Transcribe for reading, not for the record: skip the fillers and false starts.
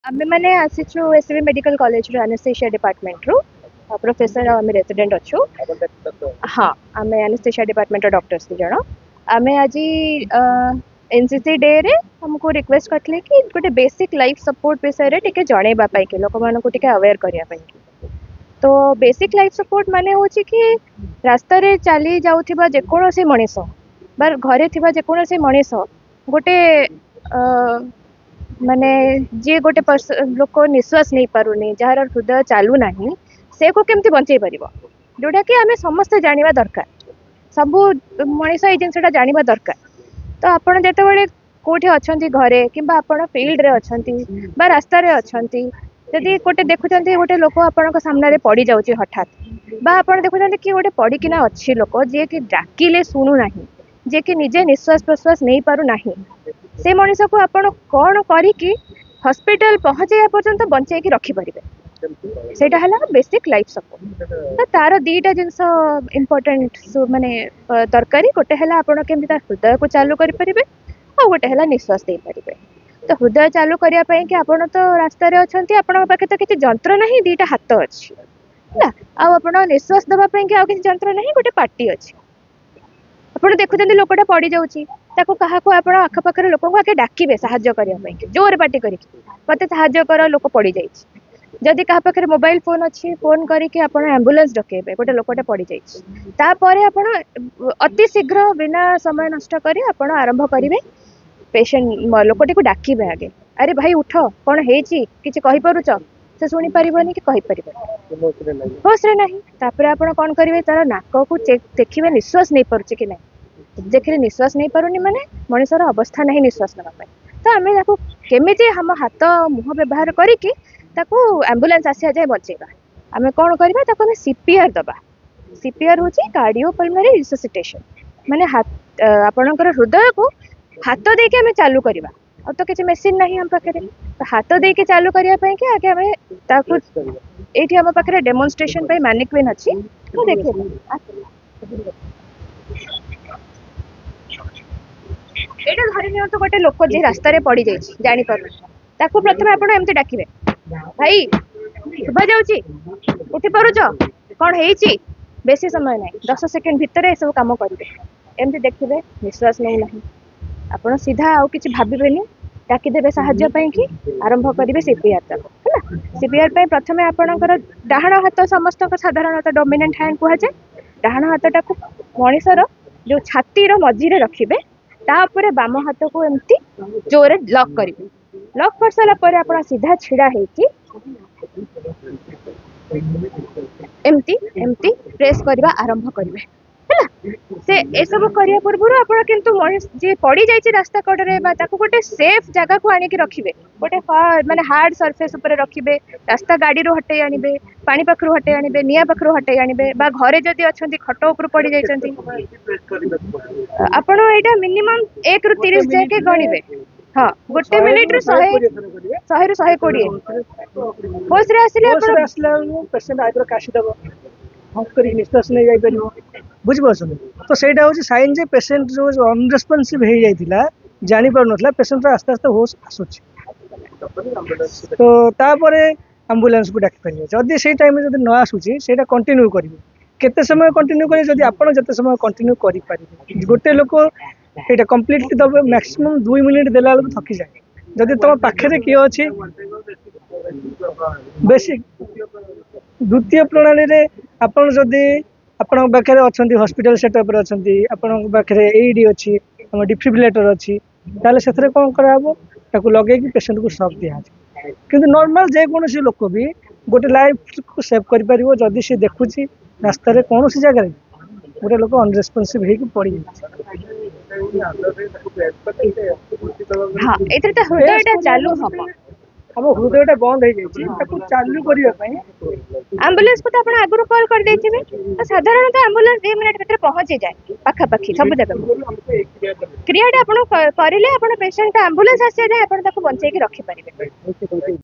आमे मैंने आसीचु SB medical college रो anaesthesia department रो professor आमे रेसिडेंट अच्छु। हाँ आमे एनेस्थेसिया डिपार्टमेंट रो डॉक्टर्स दी जण आमे आज एनसीसी डे रे हमको रिक्वेस्ट करथिले कि गोटे बेसिक लाइफ सपोर्ट विषय रे टिके जणेबा पाई कि लोक मान को टिके अवेयर करिया पाई। तो बेसिक लाइफ सपोर्ट माने होची कि रास्ता रे चली जाउथिबा जेकोसी मनीष बार घरे थिबा जेकोसी मनीष गोटे माने जी गोटे लोक निश्वास नहीं पारुनी जार हृदय चालू नहीं से को केमती बंचई पारिबो जोटा कि आमे समस्त जानिबा दरकार सबु मनीष ए जिनसटा जानिबा दरकार। तो आपण जेतेबेले कोठी अछंती घरे किंबा आपण फील्ड रे अछंती बा रास्ता रे अछंती जदि गोटे देखुचंती गोटे लोक आपणक सामने पड़ी जाउची हठात बा आपण देखुचंती कि गोटे पड़ी किना अच्छी लोक जे कि डाकिले सुनु नाही जे कि निजे निश्वास प्रश्वास नहीं पारु नाही से मनीष को आपण कौन करी हॉस्पिटल पहुँचे पर्यंत बंचाई की रखी पारे सेटा हला बेसिक लाइफ सपोर्ट। तो तार दीटा जिनस इम्पोर्टेंट माने दरकारी गोटे हला आपण केमती हृदय को चालू करि परिबे आ गोटे हला निश्वास दे परिबे। तो हृदय चालू करिया पई कि आपण तो रास्ता रे अछंती आपण पाखे तो किछि जंत्र नाही दीटा हाथ अछि ना आ आपण निश्वास दबा पई कि आ किछि जंत्र नाही गोटे पार्टी अछि आपण देखुचंती लोकटा पड़ी जाउची ताको काहाको आपण आख पाखरे लोक को आके डाकिबे सहाय्य करिया पई कि जोर पार्टी करी मते सहाय्य कर लोक पड़ी जाइछि जदि कहा पाखे मोबाइल फोन अच्छी फोन करके आप एम्बुलेंस डकेबे गोटे लोकटे पड़ जाइए तापर आप अति शीघ्र बिना समय नष्ट कर आरंभ करेंगे पेशेंट लोकटी को डाकिबे आगे अरे भाई उठ कौन होती किसी कहीपरुच से शुणी पारनी कि कहीपर होश रे नहीं तापर आप कौन करेंगे तार नाक को चेक देखिए निश्वास नहीं पारुचे कि नहीं देखिए निश्वास नहीं पारुनी माने मनीषर अवस्था नहीं निश्वास नापी तो आम केमी हम हाथ मुह व्यवहार करी ताकू एम्बुलेंस आसिया जाए बचेगा आम कौन करवा ताकू आम सीपीआर दबा सीपीआर हूँ कार्डियोपल्मोनारी रिससिटेशन माने हाथ आपणकर हृदय को हाथ देके आम चालू करवा और तो किसी मेसीन नहीं हम पाखे तो हाथ देके चालू करने कि आगे आम ताकू ये आम पाखे डेमोन्स्ट्रेशन पे मैनिक्विन अच्छी तो देखिए ये धरी नि गोटे लोक जी रास्ता पड़ जाइए जापर ताकू प्रथम आप एमती डाकिबे भाई शुभा जाउची उठी पारुच कौन होती बेसी समय ना 10 सेकेंड भितर सब कम करेंगे एमती देखिए निश्वास नौ ना आप सीधा आउ कि भावेनि डाकिदेवे साहाय्य कि आरंभ करेंगे सीपीआर तक है सीपीआर प्रथम आपणकर डाहाण हाथ समस्त साधारणतः डोमिनेंट हैंड कहुए डाहाण हाथटा को मनीषर जो छातीर मझीरे रखिए तापर बाम हाथ को एमती जोरे लॉक करेंगे लॉक कर सारापर आप सीधा छिड़ा होती एमती एमती प्रेस करवा आरंभ करेंगे है से एसबू करने पूर्व आप जी पड़ जाइए रास्ता कड़े गोटे सेफ जगह को आनिक रखिए गोटे माने हार्ड सरफेस उपर रखिए रास्ता गाड़ी रू हटे आनिबे पानी पाखु हटे आनिबे निया पाखु हटे आनिबे बा घरे जदि अच्छा खट उपर पड़ जाइए आपण एटा मिनिमम 1 ରୁ 30 जाके गणिबे हाँ गोटे मिनिट रू 100 ରୁ 120 होश रे आसिले पेशेंट आइदर काशी दबो हंस करी निश्वास नहीं जाई परिबो बुझ पाछन तो सेटा होची साइन जे पेशेंट जो अनरेस्पॉन्सिव हे जाइतिला जानि पार नथला पेशेंट आस्ते आस्ते होश आसुची तो तापरे एम्बुलेंस को डाकी परिबे जदि सेई टाइम में जदि न आसुची सेटा कंटिन्यू करिवे केते समय कंटिन्यू करी जदि आपण जते समय कंटिन्यू करि परिबे गोटे लोक एटा कंप्लीटली दबे मैक्सिमम 2 मिनिट देला बेलू थकी जाए जदि तुम पाखे किए अच्छी बेसिक द्वितीय प्रणाली रे आपण जदि आपण पाखे अच्छा हॉस्पिटल सेटअप रे अच्छा आपण पाखे एडी अच्छी हम डिफिब्रिलेटर अच्छी ताले सेथरे कोन कराबो ताकू लगे कि पेशेंट को शॉक दिया किंतु नॉर्मल जे कोनोसी लोक भी गोटे लाइफ को सेव करि परिबो जदि से देखुची रास्ता रे कोनोसी जगह रे गोटे लोक अनरेस्पॉन्सिव हे कि पड़ी हाँ एतटा हृदयटा चालू हम हम हृदयटा बंद हो जाइए ताकू चालू करिया पई एम्बुलेंस को तो आपण आगुर कॉल कर देथिबे तो साधारणतः एम्बुलेंस 2 मिनिट भीतर पहुंची जाए पाखा पाखी सब जगह क्रियाटा आपण करिले आपण पेशेंट एम्बुलेंस आसी जाए आपण ताको बंचाई के रखि परिबे।